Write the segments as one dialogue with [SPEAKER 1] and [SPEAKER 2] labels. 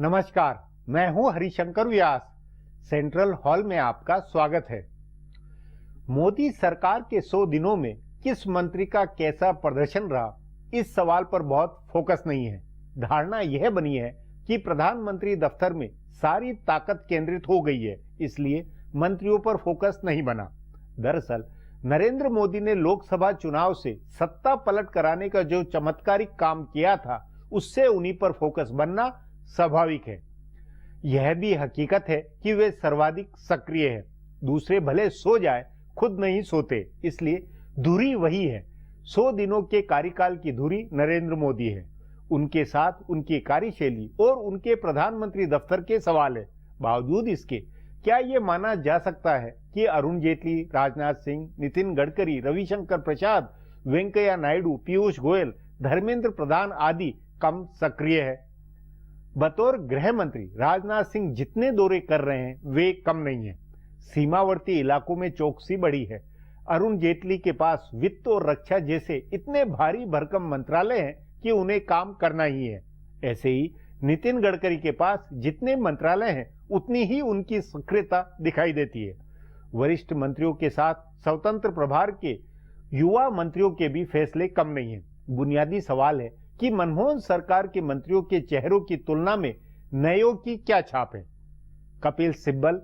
[SPEAKER 1] नमस्कार, मैं हूं हरिशंकर व्यास। सेंट्रल हॉल में आपका स्वागत है। मोदी सरकार के 100 दिनों में किस मंत्री का कैसा प्रदर्शन रहा, इस सवाल पर बहुत फोकस नहीं है। धारणा यह बनी है कि प्रधानमंत्री दफ्तर में सारी ताकत केंद्रित हो गई है, इसलिए मंत्रियों पर फोकस नहीं बना। दरअसल नरेंद्र मोदी ने लोकसभा चुनाव से सत्ता पलट कराने का जो चमत्कारिक काम किया था, उससे उन्हीं पर फोकस बनना स्वाभाविक है। यह भी हकीकत है कि वे सर्वाधिक सक्रिय है। दूसरे भले सो जाए, खुद नहीं सोते, इसलिए धुरी वही है। 100 दिनों के कार्यकाल की धुरी नरेंद्र मोदी है। उनके साथ उनकी कार्यशैली और उनके प्रधानमंत्री दफ्तर के सवाल है। बावजूद इसके क्या यह माना जा सकता है कि अरुण जेटली, राजनाथ सिंह, नितिन गडकरी, रविशंकर प्रसाद, वेंकैया नायडू, पीयूष गोयल, धर्मेंद्र प्रधान आदि कम सक्रिय है? बतौर गृह मंत्री राजनाथ सिंह जितने दौरे कर रहे हैं वे कम नहीं है। सीमावर्ती इलाकों में चौकसी बढ़ी है। अरुण जेटली के पास वित्त और रक्षा जैसे इतने भारी भरकम मंत्रालय हैं कि उन्हें काम करना ही है। ऐसे ही नितिन गडकरी के पास जितने मंत्रालय हैं उतनी ही उनकी सक्रियता दिखाई देती है। वरिष्ठ मंत्रियों के साथ स्वतंत्र प्रभार के युवा मंत्रियों के भी फैसले कम नहीं है। बुनियादी सवाल है कि मनमोहन सरकार के मंत्रियों के चेहरों की तुलना में नयों की क्या छाप है। कपिल सिब्बल,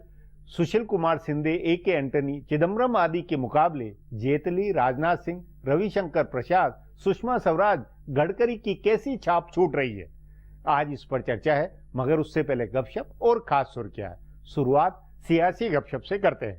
[SPEAKER 1] सुशील कुमार शिंदे, ए.के. एंटनी, चिदम्बरम आदि के मुकाबले जेटली, राजनाथ सिंह, रविशंकर प्रसाद, सुषमा स्वराज, गडकरी की कैसी छाप छूट रही है, आज इस पर चर्चा है। मगर उससे पहले गपशप और खास सुर्खियां है। शुरुआत सियासी गपशप से करते हैं।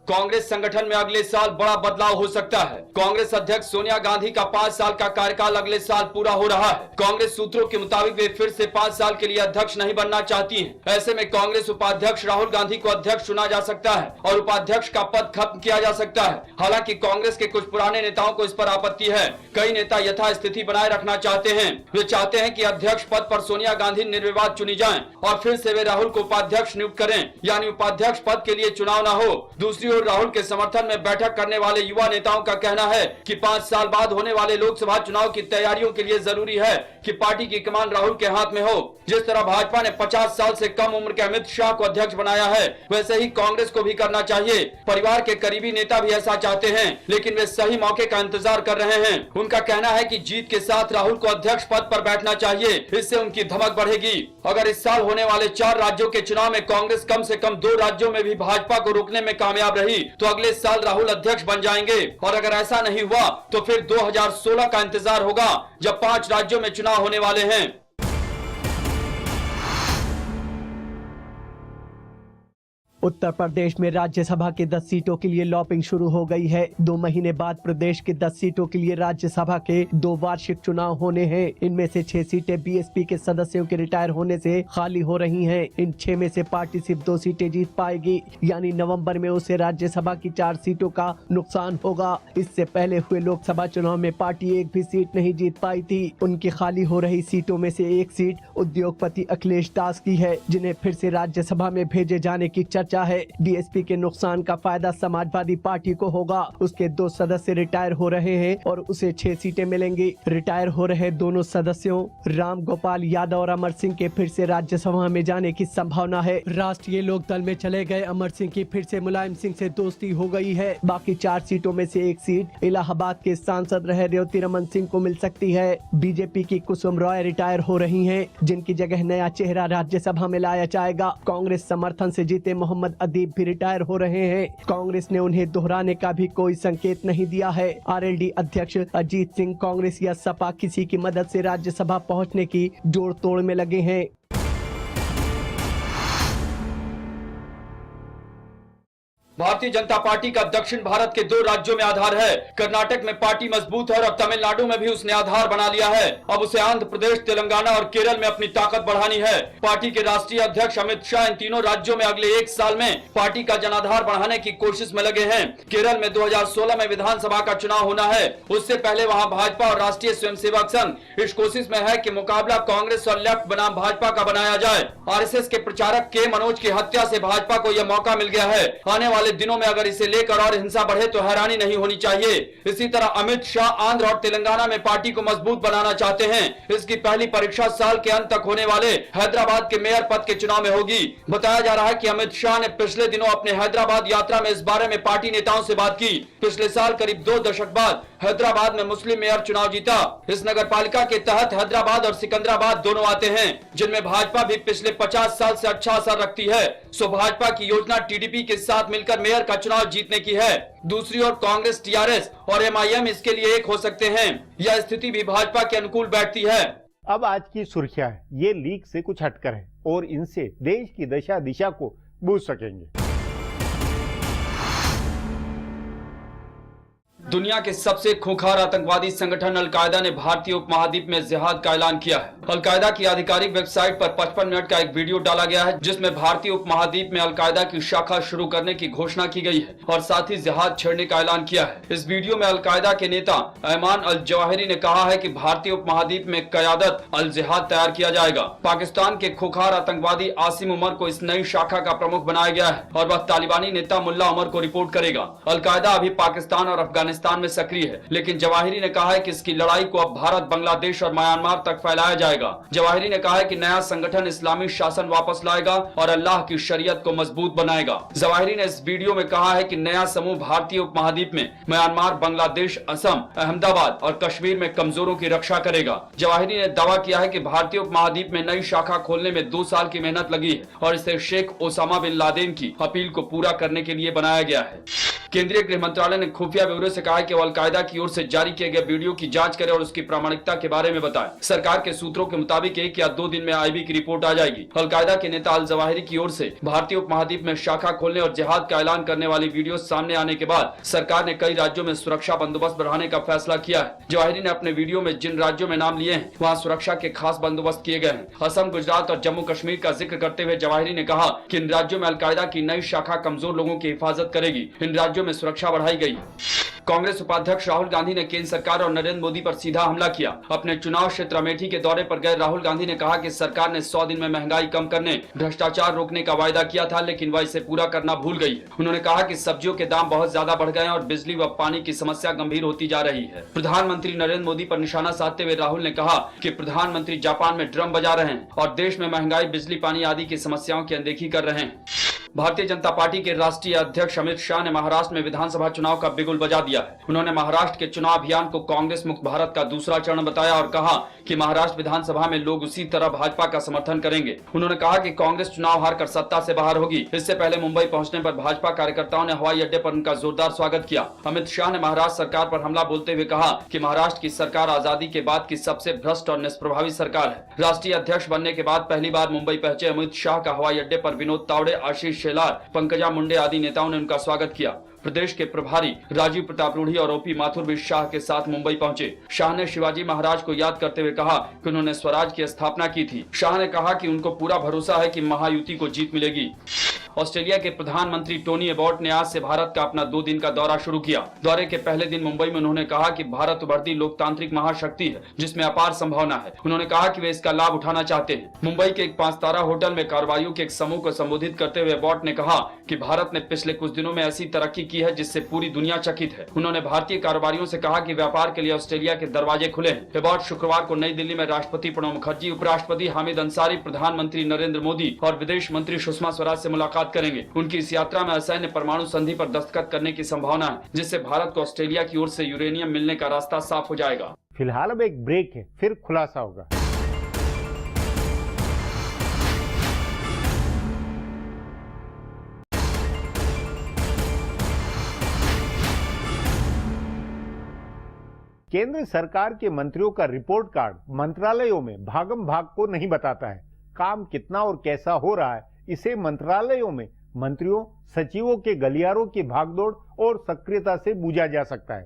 [SPEAKER 2] कांग्रेस संगठन में अगले साल बड़ा बदलाव हो सकता है। कांग्रेस अध्यक्ष सोनिया गांधी का 5 साल का कार्यकाल अगले साल पूरा हो रहा है। कांग्रेस सूत्रों के मुताबिक वे फिर से 5 साल के लिए अध्यक्ष नहीं बनना चाहती हैं। ऐसे में कांग्रेस उपाध्यक्ष राहुल गांधी को अध्यक्ष चुना जा सकता है और उपाध्यक्ष का पद खत्म किया जा सकता है। हालांकि कांग्रेस के कुछ पुराने नेताओं को इस पर आपत्ति है। कई नेता यथास्थिति बनाए रखना चाहते हैं। वे चाहते हैं कि अध्यक्ष पद पर सोनिया गांधी निर्विवाद चुनी जाएं और फिर से वे राहुल को उपाध्यक्ष नियुक्त करें, यानी उपाध्यक्ष पद के लिए चुनाव न हो। दूसरी राहुल के समर्थन में बैठक करने वाले युवा नेताओं का कहना है कि 5 साल बाद होने वाले लोकसभा चुनाव की तैयारियों के लिए जरूरी है कि पार्टी की कमान राहुल के हाथ में हो। जिस तरह भाजपा ने 50 साल से कम उम्र के अमित शाह को अध्यक्ष बनाया है, वैसे ही कांग्रेस को भी करना चाहिए। परिवार के करीबी नेता भी ऐसा चाहते हैं, लेकिन वे सही मौके का इंतजार कर रहे हैं। उनका कहना है कि जीत के साथ राहुल को अध्यक्ष पद पर बैठना चाहिए, इससे उनकी धमक बढ़ेगी। अगर इस साल होने वाले 4 राज्यों के चुनाव में कांग्रेस कम से कम 2 राज्यों में भी भाजपा को रोकने में कामयाब रही तो अगले साल राहुल अध्यक्ष बन जाएंगे। और अगर ऐसा नहीं हुआ तो फिर 2016 का इंतजार होगा, जब 5 राज्यों में चुनाव होने वाले हैं।
[SPEAKER 3] उत्तर प्रदेश में राज्यसभा के 10 सीटों के लिए लॉबिंग शुरू हो गई है। 2 महीने बाद प्रदेश के 10 सीटों के लिए राज्यसभा के 2 वार्षिक चुनाव होने हैं। इनमें से 6 सीटें बीएसपी के सदस्यों के रिटायर होने से खाली हो रही हैं। इन 6 में से पार्टी सिर्फ 2 सीटें जीत पाएगी, यानी नवंबर में उसे राज्यसभा की 4 सीटों का नुकसान होगा। इससे पहले हुए लोकसभा चुनाव में पार्टी एक भी सीट नहीं जीत पाई थी। उनकी खाली हो रही सीटों में से एक सीट उद्योगपति अखिलेश दास की है, जिन्हें फिर से राज्यसभा में भेजे जाने की चर्चा है। बीएसपी के नुकसान का फायदा समाजवादी पार्टी को होगा। उसके 2 सदस्य रिटायर हो रहे हैं और उसे 6 सीटें मिलेंगी। रिटायर हो रहे दोनों सदस्यों राम गोपाल यादव और अमर सिंह के फिर से राज्यसभा में जाने की संभावना है। राष्ट्रीय लोक दल में चले गए अमर सिंह की फिर से मुलायम सिंह से दोस्ती हो गई है। बाकी 4 सीटों में से एक सीट इलाहाबाद के सांसद रहे रेवती रमन सिंह को मिल सकती है। बीजेपी की कुसुम रॉय रिटायर हो रही हैं, जिनकी जगह नया चेहरा राज्यसभा में लाया जाएगा। कांग्रेस समर्थन से जीते मोहम्मद अदीब भी रिटायर हो रहे हैं। कांग्रेस ने उन्हें दोहराने का भी कोई संकेत नहीं दिया है। आरएलडी अध्यक्ष अजीत सिंह कांग्रेस या सपा किसी की मदद से राज्यसभा पहुंचने की जोड़ तोड़ में लगे हैं।
[SPEAKER 2] भारतीय जनता पार्टी का दक्षिण भारत के 2 राज्यों में आधार है। कर्नाटक में पार्टी मजबूत है और अब तमिलनाडु में भी उसने आधार बना लिया है। अब उसे आंध्र प्रदेश, तेलंगाना और केरल में अपनी ताकत बढ़ानी है। पार्टी के राष्ट्रीय अध्यक्ष अमित शाह इन तीनों राज्यों में अगले 1 साल में पार्टी का जनाधार बढ़ाने की कोशिश में लगे हैं। केरल में 2016 में विधानसभा का चुनाव होना है। उससे पहले वहाँ भाजपा और राष्ट्रीय स्वयंसेवक संघ इस कोशिश में है कि मुकाबला कांग्रेस और लेफ्ट बनाम भाजपा का बनाया जाए। आरएसएस के प्रचारक के मनोज की हत्या से भाजपा को यह मौका मिल गया है। आने वाले वाले दिनों में अगर इसे लेकर और हिंसा बढ़े तो हैरानी नहीं होनी चाहिए। इसी तरह अमित शाह आंध्र और तेलंगाना में पार्टी को मजबूत बनाना चाहते हैं। इसकी पहली परीक्षा साल के अंत तक होने वाले हैदराबाद के मेयर पद के चुनाव में होगी। बताया जा रहा है कि अमित शाह ने पिछले दिनों अपने हैदराबाद यात्रा में इस बारे में पार्टी नेताओं से बात की। पिछले साल करीब 2 दशक बाद हैदराबाद में मुस्लिम मेयर चुनाव जीता। इस नगर पालिका के तहत हैदराबाद और सिकंदराबाद दोनों आते हैं, जिनमें भाजपा भी पिछले 50 साल से अच्छा असर रखती है। सो भाजपा की योजना टीडीपी के साथ मिलकर मेयर का चुनाव जीतने की है। दूसरी ओर कांग्रेस, टीआरएस और एमआईएम इसके लिए एक हो सकते हैं। यह स्थिति भी भाजपा के अनुकूल बैठती है।
[SPEAKER 1] अब आज की सुर्खियां है, ये लीक से कुछ हटकर है और इनसे देश की दशा दिशा को बूझ सकेंगे।
[SPEAKER 2] दुनिया के सबसे खूंखार आतंकवादी संगठन अलकायदा ने भारतीय उपमहाद्वीप में जिहाद का ऐलान किया है। अलकायदा की आधिकारिक वेबसाइट पर 55 मिनट का एक वीडियो डाला गया है, जिसमें भारतीय उपमहाद्वीप में अलकायदा की शाखा शुरू करने की घोषणा की गई है और साथ ही जिहाद छेड़ने का ऐलान किया है। इस वीडियो में अलकायदा के नेता ऐमान अल जवाहिरी ने कहा है कि भारतीय उपमहाद्वीप में कयादत अल जिहाद तैयार किया जाएगा। पाकिस्तान के खूंखार आतंकवादी आसिम उमर को इस नई शाखा का प्रमुख बनाया गया है और वह तालिबानी नेता मुल्ला उमर को रिपोर्ट करेगा। अलकायदा अभी पाकिस्तान और अफगानिस्तान में सक्रिय है, लेकिन जवाहिरी ने कहा है कि इसकी लड़ाई को अब भारत, बांग्लादेश और म्यांमार तक फैलाया जाएगा। जवाहिरी ने कहा है कि नया संगठन इस्लामी शासन वापस लाएगा और अल्लाह की शरीयत को मजबूत बनाएगा। जवाहिरी ने इस वीडियो में कहा है कि नया समूह भारतीय उपमहाद्वीप में म्यांमार, बांग्लादेश, असम, अहमदाबाद और कश्मीर में कमजोरों की रक्षा करेगा। जवाहिरी ने दावा किया है कि भारतीय उपमहाद्वीप में नई शाखा खोलने में 2 साल की मेहनत लगी है और इसे शेख ओसामा बिन लादेन की अपील को पूरा करने के लिए बनाया गया है। केंद्रीय गृह मंत्रालय ने खुफिया ब्यूरो से कहा है कि वो अलकायदा की ओर से जारी किए गए वीडियो की जांच करे और उसकी प्रामाणिकता के बारे में बताए। सरकार के सूत्रों के मुताबिक 1 या 2 दिन में आईबी की रिपोर्ट आ जाएगी। अलकायदा के नेता अल जवाहिरी की ओर से भारतीय उपमहाद्वीप में शाखा खोलने और जिहाद का ऐलान करने वाली वीडियो सामने आने के बाद सरकार ने कई राज्यों में सुरक्षा बंदोबस्त बढ़ाने का फैसला किया है। जवाहिरी ने अपने वीडियो में जिन राज्यों में नाम लिए हैं, वहाँ सुरक्षा के खास बंदोबस्त किए गए हैं। असम, गुजरात और जम्मू कश्मीर का जिक्र करते हुए जवाहिरी ने कहा कि इन राज्यों में अलकायदा की नई शाखा कमजोर लोगों की हिफाजत करेगी। इन राज्यों में सुरक्षा बढ़ाई गई। कांग्रेस उपाध्यक्ष राहुल गांधी ने केंद्र सरकार और नरेंद्र मोदी पर सीधा हमला किया। अपने चुनाव क्षेत्र अमेठी के दौरे पर गए राहुल गांधी ने कहा कि सरकार ने 100 दिन में महंगाई कम करने, भ्रष्टाचार रोकने का वायदा किया था, लेकिन वह इसे पूरा करना भूल गई है। उन्होंने कहा कि सब्जियों के दाम बहुत ज्यादा बढ़ गए हैं और बिजली व पानी की समस्या गंभीर होती जा रही है। प्रधानमंत्री नरेंद्र मोदी पर निशाना साधते हुए राहुल ने कहा कि प्रधानमंत्री जापान में ड्रम बजा रहे हैं और देश में महंगाई, बिजली, पानी आदि की समस्याओं की अनदेखी कर रहे हैं। भारतीय जनता पार्टी के राष्ट्रीय अध्यक्ष अमित शाह ने महाराष्ट्र में विधानसभा चुनाव का बिगुल बजा दिया है। उन्होंने महाराष्ट्र के चुनाव अभियान को कांग्रेस मुक्त भारत का दूसरा चरण बताया और कहा कि महाराष्ट्र विधानसभा में लोग उसी तरह भाजपा का समर्थन करेंगे। उन्होंने कहा कि कांग्रेस चुनाव हारकर सत्ता से बाहर होगी। इससे पहले मुंबई पहुंचने पर भाजपा कार्यकर्ताओं ने हवाई अड्डे पर उनका जोरदार स्वागत किया। अमित शाह ने महाराष्ट्र सरकार पर हमला बोलते हुए कहा कि महाराष्ट्र की सरकार आजादी के बाद की सबसे भ्रष्ट और निष्प्रभावी सरकार है। राष्ट्रीय अध्यक्ष बनने के बाद पहली बार मुंबई पहुंचे अमित शाह का हवाई अड्डे पर विनोद तावड़े, आशीष शेलार, पंकजा मुंडे आदि नेताओं ने उनका स्वागत किया। प्रदेश के प्रभारी राजीव प्रताप रूढ़ी और ओपी माथुर भी शाह के साथ मुंबई पहुंचे। शाह ने शिवाजी महाराज को याद करते हुए कहा कि उन्होंने स्वराज की स्थापना की थी। शाह ने कहा कि उनको पूरा भरोसा है कि महायुति को जीत मिलेगी। ऑस्ट्रेलिया के प्रधानमंत्री टोनी एबॉट ने आज से भारत का अपना 2 दिन का दौरा शुरू किया। दौरे के पहले दिन मुंबई में उन्होंने कहा कि भारत उभरती लोकतांत्रिक महाशक्ति है जिसमें अपार संभावना है। उन्होंने कहा कि वे इसका लाभ उठाना चाहते हैं। मुंबई के एक 5 तारा होटल में कारोबारियों के एक समूह को संबोधित करते हुए एबॉट ने कहा कि भारत ने पिछले कुछ दिनों में ऐसी तरक्की की है जिससे पूरी दुनिया चकित है। उन्होंने भारतीय कारोबारियों से कहा कि व्यापार के लिए ऑस्ट्रेलिया के दरवाजे खुले हैं। एबॉट शुक्रवार को नई दिल्ली में राष्ट्रपति प्रणब मुखर्जी, उपराष्ट्रपति हामिद अंसारी, प्रधानमंत्री नरेंद्र मोदी और विदेश मंत्री सुषमा स्वराज से मुलाकात करेंगे। उनकी इस यात्रा में असैन्य परमाणु संधि पर दस्तखत करने की संभावना है, जिससे भारत को ऑस्ट्रेलिया की ओर से यूरेनियम मिलने का रास्ता साफ हो जाएगा।
[SPEAKER 1] फिलहाल अब एक ब्रेक है, फिर खुलासा होगा। केंद्र सरकार के मंत्रियों का रिपोर्ट कार्ड मंत्रालयों में भागम भाग को नहीं बताता है। काम कितना और कैसा हो रहा है, इसे मंत्रालयों में मंत्रियों, सचिवों के गलियारों की भागदौड़ और सक्रियता से बूझा जा सकता है।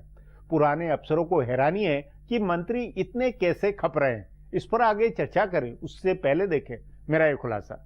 [SPEAKER 1] पुराने अफसरों को हैरानी है कि मंत्री इतने कैसे खप रहे हैं। इस पर आगे चर्चा करें, उससे पहले देखें मेरा ये खुलासा।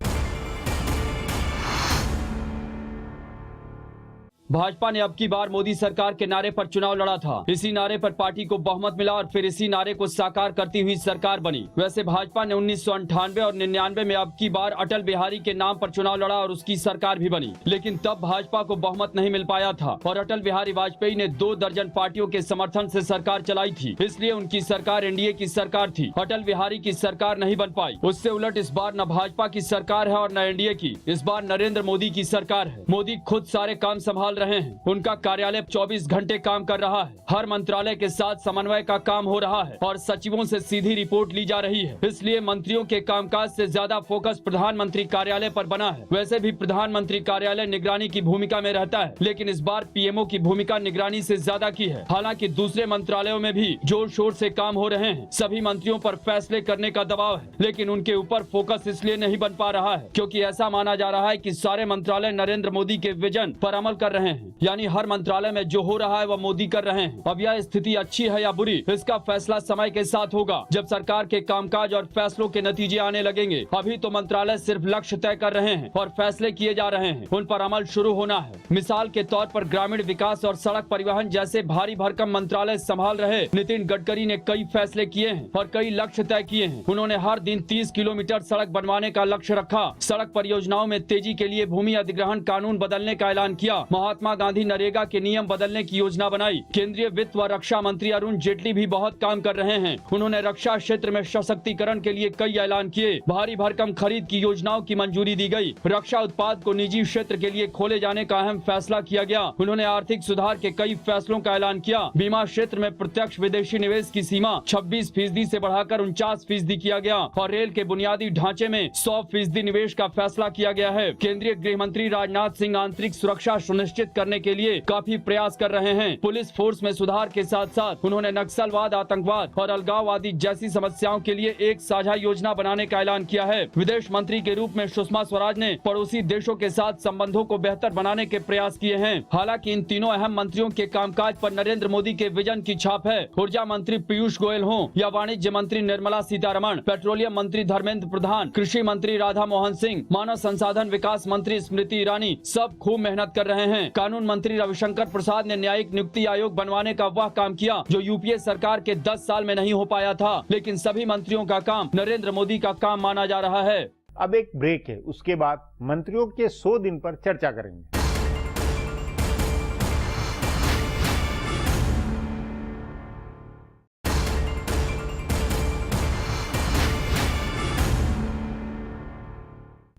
[SPEAKER 2] भाजपा ने अब की बार मोदी सरकार के नारे पर चुनाव लड़ा था। इसी नारे पर पार्टी को बहुमत मिला और फिर इसी नारे को साकार करती हुई सरकार बनी। वैसे भाजपा ने 1998 और 99 में अब की बार अटल बिहारी के नाम पर चुनाव लड़ा और उसकी सरकार भी बनी, लेकिन तब भाजपा को बहुमत नहीं मिल पाया था और अटल बिहारी वाजपेयी ने 2 दर्जन पार्टियों के समर्थन से सरकार चलाई थी, इसलिए उनकी सरकार एनडीए की सरकार थी। अटल बिहारी की सरकार नहीं बन पाई। उससे उलट इस बार न भाजपा की सरकार है और न एनडीए की, इस बार नरेंद्र मोदी की सरकार है। मोदी खुद सारे काम संभाल रहे हैं। उनका कार्यालय 24 घंटे काम कर रहा है। हर मंत्रालय के साथ समन्वय का काम हो रहा है और सचिवों से सीधी रिपोर्ट ली जा रही है। इसलिए मंत्रियों के कामकाज से ज्यादा फोकस प्रधानमंत्री कार्यालय पर बना है। वैसे भी प्रधानमंत्री कार्यालय निगरानी की भूमिका में रहता है, लेकिन इस बार पीएमओ की भूमिका निगरानी से ज्यादा की है। हालांकि दूसरे मंत्रालयों में भी जोर शोर से काम हो रहे हैं। सभी मंत्रियों पर फैसले करने का दबाव है, लेकिन उनके ऊपर फोकस इसलिए नहीं बन पा रहा है क्योंकि ऐसा माना जा रहा है कि सारे मंत्रालय नरेंद्र मोदी के विजन पर अमल कर रहे हैं, यानी हर मंत्रालय में जो हो रहा है वह मोदी कर रहे हैं। अब यह स्थिति अच्छी है या बुरी, इसका फैसला समय के साथ होगा, जब सरकार के कामकाज और फैसलों के नतीजे आने लगेंगे। अभी तो मंत्रालय सिर्फ लक्ष्य तय कर रहे हैं और फैसले किए जा रहे हैं, उन पर अमल शुरू होना है। मिसाल के तौर पर ग्रामीण विकास और सड़क परिवहन जैसे भारी भरकम मंत्रालय संभाल रहे नितिन गडकरी ने कई फैसले किए हैं और कई लक्ष्य तय किए हैं। उन्होंने हर दिन 30 किलोमीटर सड़क बनवाने का लक्ष्य रखा। सड़क परियोजनाओं में तेजी के लिए भूमि अधिग्रहण कानून बदलने का ऐलान किया। महात्मा गांधी नरेगा के नियम बदलने की योजना बनाई। केंद्रीय वित्त व रक्षा मंत्री अरुण जेटली भी बहुत काम कर रहे हैं। उन्होंने रक्षा क्षेत्र में सशक्तिकरण के लिए कई ऐलान किए। भारी भरकम खरीद की योजनाओं की मंजूरी दी गई। रक्षा उत्पाद को निजी क्षेत्र के लिए खोले जाने का अहम फैसला किया गया। उन्होंने आर्थिक सुधार के कई फैसलों का ऐलान किया। बीमा क्षेत्र में प्रत्यक्ष विदेशी निवेश की सीमा 26% से बढ़ाकर 49% किया गया और रेल के बुनियादी ढांचे में 100% निवेश का फैसला किया गया है। केंद्रीय गृह मंत्री राजनाथ सिंह आंतरिक सुरक्षा सुनिश्चित करने के लिए काफी प्रयास कर रहे हैं। पुलिस फोर्स में सुधार के साथ साथ उन्होंने नक्सलवाद, आतंकवाद और अलगाववादी जैसी समस्याओं के लिए एक साझा योजना बनाने का ऐलान किया है। विदेश मंत्री के रूप में सुषमा स्वराज ने पड़ोसी देशों के साथ संबंधों को बेहतर बनाने के प्रयास किए हैं। हालांकि इन तीनों अहम मंत्रियों के कामकाज पर नरेंद्र मोदी के विजन की छाप है। ऊर्जा मंत्री पीयूष गोयल हों या वाणिज्य मंत्री निर्मला सीतारमण, पेट्रोलियम मंत्री धर्मेंद्र प्रधान, कृषि मंत्री राधा मोहन सिंह, मानव संसाधन विकास मंत्री स्मृति ईरानी सब खूब मेहनत कर रहे हैं। कानून मंत्री रविशंकर प्रसाद ने न्यायिक नियुक्ति आयोग बनवाने का वह काम किया जो यूपीए सरकार के 10 साल में नहीं हो पाया था, लेकिन सभी मंत्रियों का काम नरेंद्र मोदी का काम माना जा रहा है।
[SPEAKER 1] अब एक ब्रेक है, उसके बाद मंत्रियों के 100 दिन पर चर्चा करेंगे।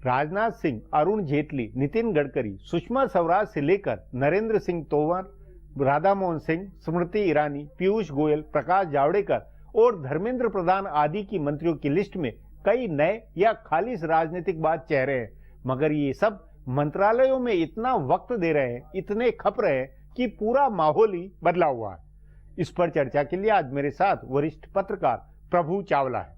[SPEAKER 1] राजनाथ सिंह, अरुण जेटली, नितिन गडकरी, सुषमा स्वराज से लेकर नरेंद्र सिंह तोमर, राधा मोहन सिंह, स्मृति ईरानी, पीयूष गोयल, प्रकाश जावड़ेकर और धर्मेंद्र प्रधान आदि की मंत्रियों की लिस्ट में कई नए या खालिश राजनीतिकवाद चेहरे हैं, मगर ये सब मंत्रालयों में इतना वक्त दे रहे हैं, इतने खप रहे हैं कि पूरा माहौल ही बदला हुआ है। इस पर चर्चा के लिए आज मेरे साथ वरिष्ठ पत्रकार प्रभु चावला है।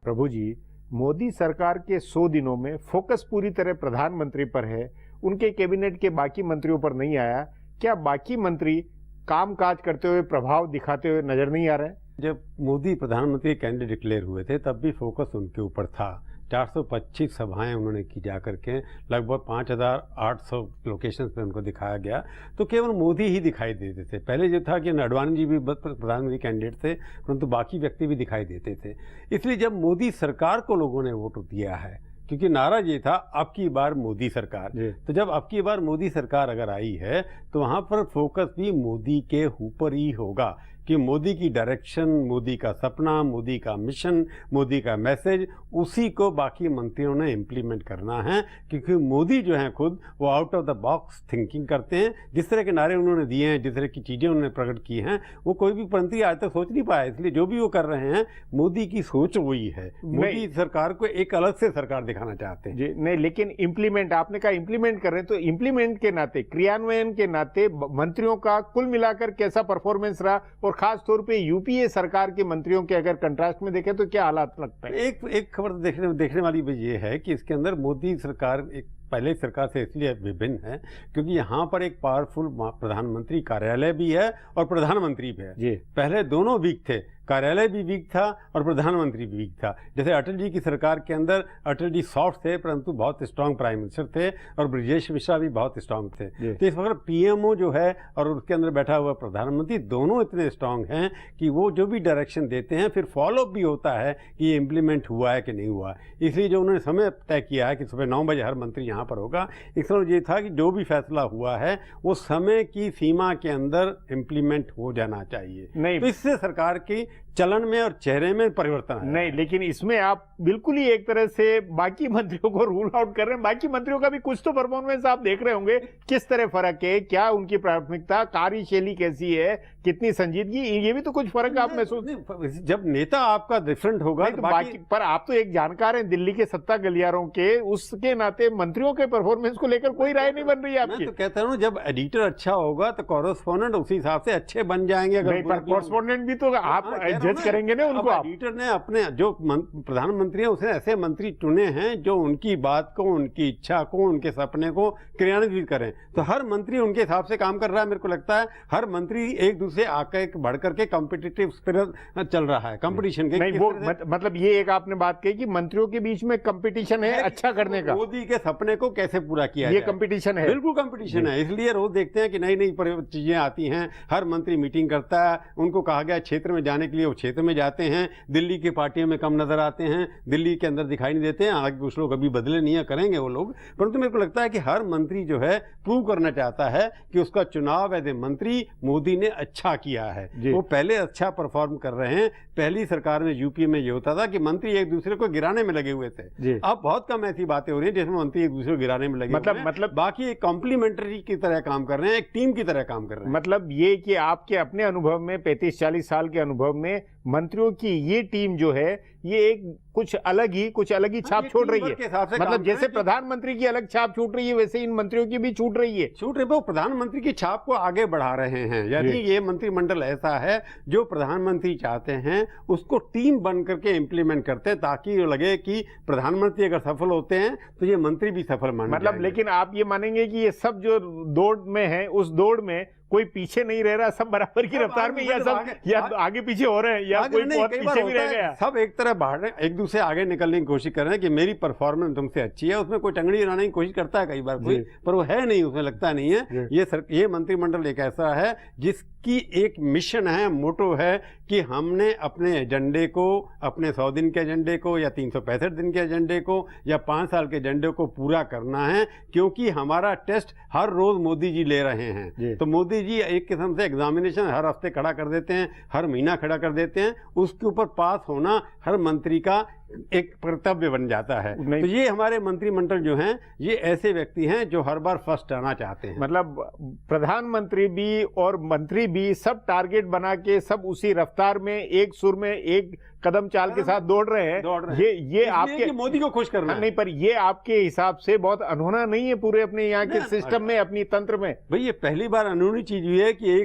[SPEAKER 1] प्रभु जी, मोदी सरकार के 100 दिनों में फोकस पूरी तरह प्रधानमंत्री पर है, उनके कैबिनेट के बाकी मंत्रियों पर नहीं आया। क्या बाकी मंत्री कामकाज करते हुए प्रभाव दिखाते हुए नजर नहीं आ रहे हैं?
[SPEAKER 4] जब मोदी प्रधानमंत्री कैंडिडेट डिक्लेयर हुए थे तब भी फोकस उनके ऊपर था। 425 सभाएं उन्होंने की जा करके, लगभग 5800 लोकेशंस पे उनको दिखाया गया, तो केवल मोदी ही दिखाई देते थे। पहले जो था कि अडवाणी जी भी प्रधानमंत्री कैंडिडेट थे, परंतु बाकी व्यक्ति भी दिखाई देते थे। इसलिए जब मोदी सरकार को लोगों ने वोट दिया है, क्योंकि नारा ये था अब की बार मोदी सरकार, तो जब अब की बार मोदी सरकार अगर आई है तो वहाँ पर फोकस भी मोदी के ऊपर ही होगा कि मोदी की डायरेक्शन, मोदी का सपना, मोदी का मिशन, मोदी का मैसेज, उसी को बाकी मंत्रियों ने इम्प्लीमेंट करना है। क्योंकि मोदी जो हैं खुद वो out of the box thinking करते हैं। जिस तरह के नारे उन्होंने दिए हैं, जिस तरह की चीज़ें उन्होंने प्रकट की हैं, वो कोई भी मंत्री आज तक सोच नहीं पाया। इसलिए जो भी वो कर रहे हैं, मोदी की सोच वही है। मोदी सरकार को एक अलग से सरकार दिखाना चाहते हैं
[SPEAKER 1] जी। नहीं, लेकिन इम्प्लीमेंट, आपने कहा इम्प्लीमेंट कर रहे हैं, तो इम्प्लीमेंट के नाते, क्रियान्वयन के नाते मंत्रियों का कुल मिलाकर कैसा परफॉर्मेंस रहा, और खास तौर पे यूपीए सरकार के मंत्रियों के अगर कंट्रास्ट में देखें तो क्या हालात लगता है?
[SPEAKER 4] एक खबर देखने वाली ये है कि इसके अंदर मोदी सरकार एक पहले सरकार से इसलिए विभिन्न है क्योंकि यहाँ पर एक पावरफुल प्रधानमंत्री कार्यालय भी है और प्रधानमंत्री भी है।
[SPEAKER 1] जी।
[SPEAKER 4] पहले दोनों वीक थे, कार्यालय भी वीक था और प्रधानमंत्री भी वीक था। जैसे अटल जी की सरकार के अंदर अटल जी सॉफ्ट थे परंतु बहुत स्ट्रांग प्राइम मिनिस्टर थे और ब्रजेश मिश्रा भी बहुत स्ट्रांग थे। तो इस वक्त पीएमओ जो है और उसके अंदर बैठा हुआ प्रधानमंत्री दोनों इतने स्ट्रांग हैं कि वो जो भी डायरेक्शन देते हैं फिर फॉलो भी होता है कि ये इम्प्लीमेंट हुआ है कि नहीं हुआ। इसलिए जो उन्होंने समय तय किया है कि सुबह 9 बजे हर मंत्री यहाँ पर होगा, इसका मतलब ये था कि जो भी फैसला हुआ है वो समय की सीमा के अंदर इम्प्लीमेंट हो जाना चाहिए।
[SPEAKER 1] नहीं,
[SPEAKER 4] तो इससे सरकार की चलन में और चेहरे में परिवर्तन है।
[SPEAKER 1] नहीं, लेकिन इसमें आप बिल्कुल ही एक तरह से बाकी मंत्रियों को रूल आउट कर रहे हैं। बाकी मंत्रियों का भी कुछ तो परफॉर्मेंस आप देख रहे होंगे, किस तरह फर्क है, क्या उनकी प्राथमिकता, कार्यशैली कैसी है, कितनी संजीदगी, ये भी तो कुछ फर्क आप महसूस।
[SPEAKER 4] जब नेता आपका डिफरेंट होगा
[SPEAKER 1] तो बाकी पर आप तो एक जानकार हैं दिल्ली के सत्ता गलियारों के, उसके नाते मंत्रियों के परफॉर्मेंस को लेकर कोई राय नहीं बन रही है आपकी।
[SPEAKER 4] मैं तो कहता हूं जब एडिटर अच्छा होगा तो कॉरेस्पॉन्डेंट उसी हिसाब से अच्छे बन जाएंगे। अगर
[SPEAKER 1] कॉरेस्पॉन्डेंट भी तो आप जज करेंगे ना उनको।
[SPEAKER 4] एडिटर ने अपने जो प्रधानमंत्री हैं उसने ऐसे मंत्री चुने हैं जो उनकी बात को, उनकी इच्छा को, उनके सपने को क्रियान्वित करें। तो हर मंत्री उनके हिसाब से काम कर रहा है। मेरे को लगता है हर मंत्री एक दूसरे आकर बढ़ करके कॉम्पिटिटिव स्पिरिट चल रहा है, कंपटीशन के।
[SPEAKER 1] नहीं, वो मतलब ये एक आपने बात कही कि मंत्रियों के बीच में कंपटीशन है अच्छा करने का।
[SPEAKER 4] मोदी के सपने को कैसे पूरा किया
[SPEAKER 1] ये कंपटीशन है,
[SPEAKER 4] बिल्कुल कंपटीशन है। इसलिए रोज देखते हैं कि नई नई चीजें आती हैं, हर मंत्री मीटिंग करता है, उनको कहा गया क्षेत्र में जाने के लिए वो क्षेत्र में जाते हैं। दिल्ली की पार्टियों में कम नजर आते हैं, दिल्ली के अंदर दिखाई नहीं देते हैं। हालांकि कुछ लोग अभी बदले नहीं है, करेंगे वो लोग, परंतु मेरे को लगता है कि हर मंत्री जो है प्रूव करना चाहता है कि उसका चुनाव एज ए मंत्री मोदी ने अच्छा किया है। वो पहले अच्छा परफॉर्म कर रहे हैं। पहली सरकार में यूपी में ये होता था कि मंत्री एक दूसरे को गिराने में लगे हुए थे। अब बहुत कम ऐसी बातें हो रही है जिसमें मंत्री एक दूसरे को गिराने में लगे मतलब बाकी एक कॉम्प्लीमेंट्री की तरह काम कर रहे हैं, एक टीम की तरह काम कर रहे हैं।
[SPEAKER 1] मतलब ये कि आपके अपने अनुभव में 35-40 साल के अनुभव में मंत्रियों की ये टीम जो है ये एक कुछ अलग ही छाप छोड़ रही है। मतलब जैसे प्रधानमंत्री की अलग छाप छूट रही है वैसे इन मंत्रियों की भी छूट रही है।
[SPEAKER 4] वो प्रधानमंत्री की छाप को आगे बढ़ा रहे हैं। यदि ये मंत्रिमंडल ऐसा है जो प्रधानमंत्री चाहते हैं उसको टीम बन करके इंप्लीमेंट करते हैं ताकि लगे कि प्रधानमंत्री अगर सफल होते हैं तो ये मंत्री भी सफल माने।
[SPEAKER 1] मतलब लेकिन आप ये मानेंगे कि ये सब जो दौड़ में है उस दौड़ में कोई पीछे नहीं रह रहा, सब बराबर की रफ्तार में, या सब या आगे पीछे हो रहे हैं या कोई बहुत पीछे भी रह गया।
[SPEAKER 4] सब एक तरह बाहर एक दूसरे आगे निकलने की कोशिश कर रहे हैं कि मेरी परफॉर्मेंस तुमसे अच्छी है। उसमें कोई टंगड़ी बनाने की कोशिश करता है कई बार कोई, पर वो है नहीं, उसमें लगता नहीं है। ये मंत्रिमंडल एक ऐसा है जिसकी एक मिशन है, मोटो है कि हमने अपने एजेंडे को, अपने 100 दिन के एजेंडे को या 365 दिन के एजेंडे को या 5 साल के एजेंडे को पूरा करना है। क्योंकि हमारा टेस्ट हर रोज मोदी जी ले रहे हैं। तो मोदी जी एक किस्म से एग्जामिनेशन हर हफ्ते खड़ा कर देते हैं, हर महीना खड़ा कर देते हैं। उसके ऊपर पास होना हर मंत्री का एक कर्तव्य बन जाता है। तो ये हमारे मंत्रिमंडल जो हैं ये ऐसे व्यक्ति हैं जो हर बार फर्स्ट आना चाहते हैं।
[SPEAKER 1] मतलब प्रधानमंत्री भी और मंत्री भी सब टारगेट बना के सब उसी रफ्तार में एक सुर में एक कदम चाल के साथ दौड़ रहे हैं। ये आपके
[SPEAKER 4] मोदी को खुश करना
[SPEAKER 1] नहीं, पर ये आपके हिसाब से बहुत अनहोना नहीं है पूरे अपने यहाँ के सिस्टम में, अपनी तंत्र में?
[SPEAKER 4] भाई ये पहली बार अनहोनी चीज हुई है कि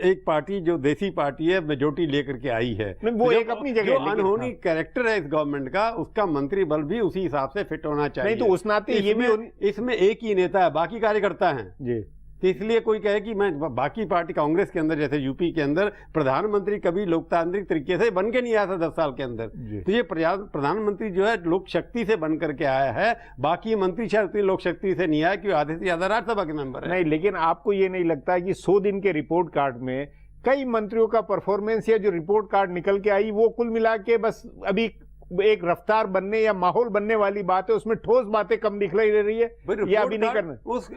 [SPEAKER 4] एक पार्टी जो देसी पार्टी है मेजोरिटी लेकर के आई है।
[SPEAKER 1] वो एक अपनी जगह
[SPEAKER 4] जो अनहोनी कैरेक्टर है इस गवर्नमेंट का, उसका मंत्री बल भी उसी हिसाब से फिट होना चाहिए।
[SPEAKER 1] नहीं तो उस नाते ये भी
[SPEAKER 4] इसमें एक ही नेता है, बाकी कार्यकर्ता हैं जी। तो इसलिए कोई कहे कि मैं बाकी पार्टी कांग्रेस के अंदर जैसे यूपी के अंदर प्रधानमंत्री कभी लोकतांत्रिक तरीके से बन के नहीं आया था 10 साल के अंदर। तो ये प्रधानमंत्री जो है लोक शक्ति से बन करके आया है। बाकी मंत्री शायद उतनी लोक शक्ति से नहीं आया कि आधे से ज्यादा राज्यसभा के मेंबर है।
[SPEAKER 1] नहीं, लेकिन आपको ये नहीं लगता कि 100 दिन के रिपोर्ट कार्ड में कई मंत्रियों का परफॉर्मेंस या जो रिपोर्ट कार्ड निकल के आई वो कुल मिला के बस अभी एक रफ्तार बनने या माहौल बनने वाली बात है, उसमें ठोस बातें कम दिखलाई दे रही है या अभी नहीं करना?
[SPEAKER 4] उस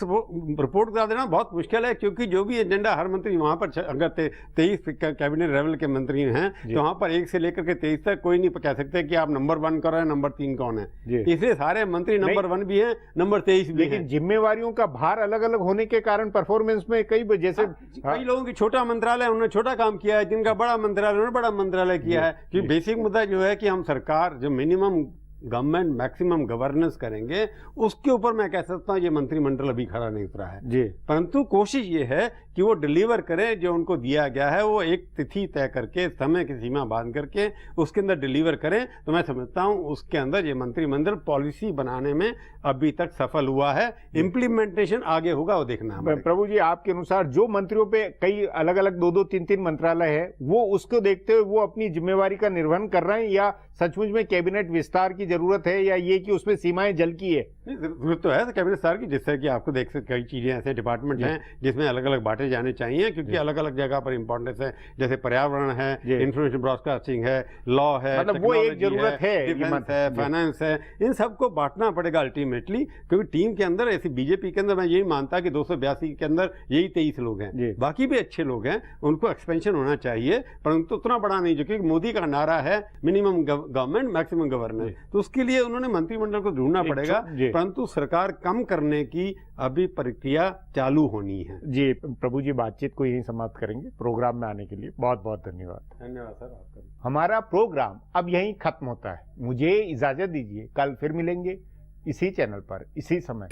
[SPEAKER 4] रिपोर्ट का देना बहुत मुश्किल है क्योंकि जो भी एजेंडा हर मंत्री वहां पर, अगर 23 कैबिनेट लेवल के मंत्री हैं तो वहां पर 1 से लेकर के 23 तक कोई नहीं कह सकते कि आप नंबर 1 कर रहे हैं, नंबर 3 कौन है। इसलिए सारे मंत्री नंबर 1 भी है, नंबर 23 भी है।
[SPEAKER 1] लेकिन जिम्मेवारियों का भार अलग अलग होने के कारण परफॉर्मेंस में जैसे
[SPEAKER 4] कई लोगों की छोटा मंत्रालय उन्होंने छोटा काम किया है, जिनका बड़ा मंत्रालय उन्होंने बड़ा मंत्रालय किया है। क्योंकि बेसिक मुद्दा जो है कि हम सरकार जो मिनिमम गवर्नमेंट मैक्सिमम गवर्नेंस करेंगे, उसके ऊपर मैं कह सकता हूँ ये मंत्रिमंडल अभी खरा नहीं उतरा है
[SPEAKER 1] जी।
[SPEAKER 4] परंतु कोशिश ये है कि वो डिलीवर करें, जो उनको दिया गया है वो एक तिथि तय करके, समय की सीमा बांध करके उसके अंदर डिलीवर करें। तो मैं समझता हूँ उसके अंदर ये मंत्रिमंडल पॉलिसी बनाने में अभी तक सफल हुआ है। इम्प्लीमेंटेशन आगे होगा, वो देखना है।
[SPEAKER 1] प्रभु जी, आपके अनुसार जो मंत्रियों पे कई अलग अलग 2-2, 3-3 मंत्रालय है, वो उसको देखते हुए वो अपनी जिम्मेवारी का निर्वहन कर रहे हैं, या सचमुच में कैबिनेट विस्तार की जरूरत है, या ये कि उसमें सीमाएं जल की है?
[SPEAKER 4] जरूरत तो है कैबिनेट विस्तार की, जिससे कि आपको देख सकते कई चीजें ऐसे डिपार्टमेंट हैं जिसमें अलग अलग बांटे जाने चाहिए, क्योंकि अलग अलग जगह पर इंपॉर्टेंस है। जैसे पर्यावरण है, इंफॉर्मेशन ब्रॉडकास्टिंग है, लॉ है,
[SPEAKER 1] मतलब वो एक जरूरत है,
[SPEAKER 4] डिफेंस है, फाइनेंस है, इन सबको बांटना पड़ेगा अल्टीमेटली। क्योंकि टीम के अंदर ऐसी बीजेपी के अंदर मैं यही मानता कि 282 के अंदर यही 23 लोग हैं, बाकी भी अच्छे लोग हैं, उनको एक्सपेंशन होना चाहिए, परंतु उतना बड़ा नहीं, जो क्योंकि मोदी का नारा है मिनिमम गवर्नमेंट मैक्सिमम गवर्नेंस, तो उसके लिए उन्होंने मंत्रिमंडल को ढूंढना पड़ेगा, परंतु सरकार कम करने की अभी प्रक्रिया चालू होनी है।
[SPEAKER 1] जी प्रभु जी, बातचीत को यहीं समाप्त करेंगे। प्रोग्राम में आने के लिए बहुत बहुत धन्यवाद।
[SPEAKER 4] धन्यवाद सर आपका।
[SPEAKER 1] हमारा प्रोग्राम अब यहीं खत्म होता है, मुझे इजाजत दीजिए, कल फिर मिलेंगे इसी चैनल पर इसी समय।